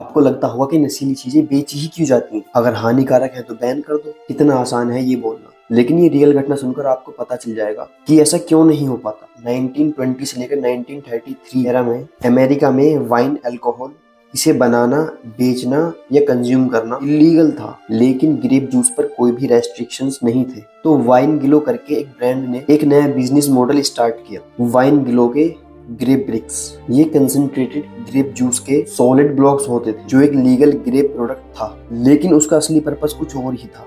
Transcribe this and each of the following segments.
आपको लगता होगा कि नशीली चीजें बेची ही क्यों जाती हैं, अगर हानिकारक है तो बैन कर दो। कितना आसान है ये बोलना, लेकिन ये रियल घटना सुनकर आपको पता चल जाएगा कि ऐसा क्यों नहीं हो पाता। 1920 से लेकर 1933 एरा में अमेरिका में वाइन अल्कोहल इसे बनाना, बेचना या कंज्यूम करना इलीगल था, लेकिन ग्रेप जूस पर कोई भी रेस्ट्रिक्शंस नहीं थे। तो वाइन ग्लो करके एक ब्रांड ने एक नया बिजनेस मॉडल स्टार्ट किया, वाइन ग्लो के ग्रेप ब्रिक्स। ये कंसंट्रेटेड ग्रेप जूस के सॉलिड ब्लॉक्स होते थे, जो एक लीगल ग्रेप प्रोडक्ट था, लेकिन उसका असली पर्पस कुछ और ही था।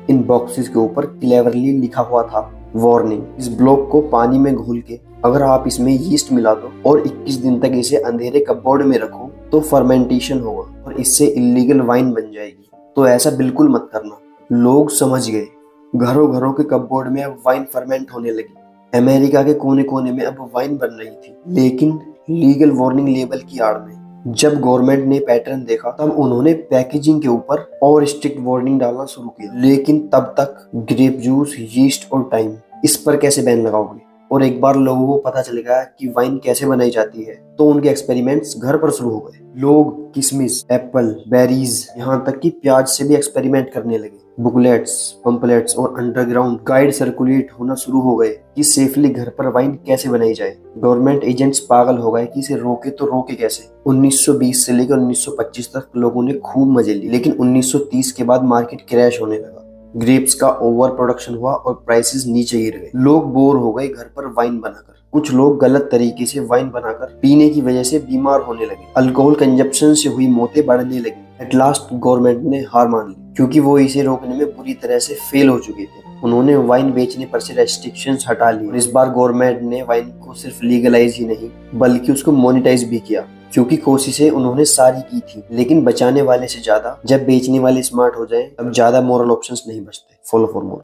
इन बॉक्सेस के ऊपर क्लेवरली लिखा हुआ था, वार्निंग, इस ब्लॉक को पानी में घोल के अगर आप इसमें यीस्ट मिला दो और 21 दिन तक इसे अंधेरे कपबोर्ड में रखो तो फर्मेंटेशन होगा और इससे इलीगल वाइन बन जाएगी। तो ऐसा बिल्कुल मत करना। लोग समझ गए, घरों घरों के कपबोर्ड में अब वाइन फर्मेंट होने लगी। अमेरिका के कोने कोने में अब वाइन बन रही थी, लेकिन लीगल वार्निंग लेबल की आड़ में। जब गवर्नमेंट ने पैटर्न देखा तब उन्होंने पैकेजिंग के ऊपर और स्ट्रिक्ट वार्निंग डालना शुरू किया। लेकिन तब तक ग्रेप जूस, यीस्ट और टाइम, इस पर कैसे बैन लगाओगे? और एक बार लोगों को पता चल गया कि वाइन कैसे बनाई जाती है, तो उनके एक्सपेरिमेंट्स घर पर शुरू हो गए। लोग किशमिश, एप्पल, बेरीज, यहाँ तक कि प्याज से भी एक्सपेरिमेंट करने लगे। बुकलेट्स, पंपलेट्स और अंडरग्राउंड गाइड सर्कुलेट होना शुरू हो गए कि सेफली घर पर वाइन कैसे बनाई जाए। गवर्नमेंट एजेंट्स पागल हो गए कि इसे रोके तो रोके कैसे। 1920 से लेकर 1925 तक लोगों ने खूब मजे लिए, लेकिन 1930 के बाद मार्केट क्रैश होने लगा। ग्रेप्स का ओवर प्रोडक्शन हुआ और प्राइसेस नीचे गिर गए। लोग बोर हो गए घर पर वाइन बनाकर। कुछ लोग गलत तरीके से वाइन बनाकर पीने की वजह से बीमार होने लगे। अल्कोहल कंजप्शन से हुई मौतें बढ़ने लगी। एट लास्ट गवर्नमेंट ने हार मान ली, क्योंकि वो इसे रोकने में पूरी तरह से फेल हो चुके थे। उन्होंने वाइन बेचने पर से रेस्ट्रिक्शंस हटा ली और इस बार गवर्नमेंट ने वाइन को सिर्फ लीगलाइज ही नहीं बल्कि उसको मोनेटाइज भी किया। क्योंकि कोशिशें उन्होंने सारी की थी, लेकिन बचाने वाले से ज्यादा जब बेचने वाले स्मार्ट हो जाएं, तब ज्यादा मोरल ऑप्शंस नहीं बचते। Follow for more.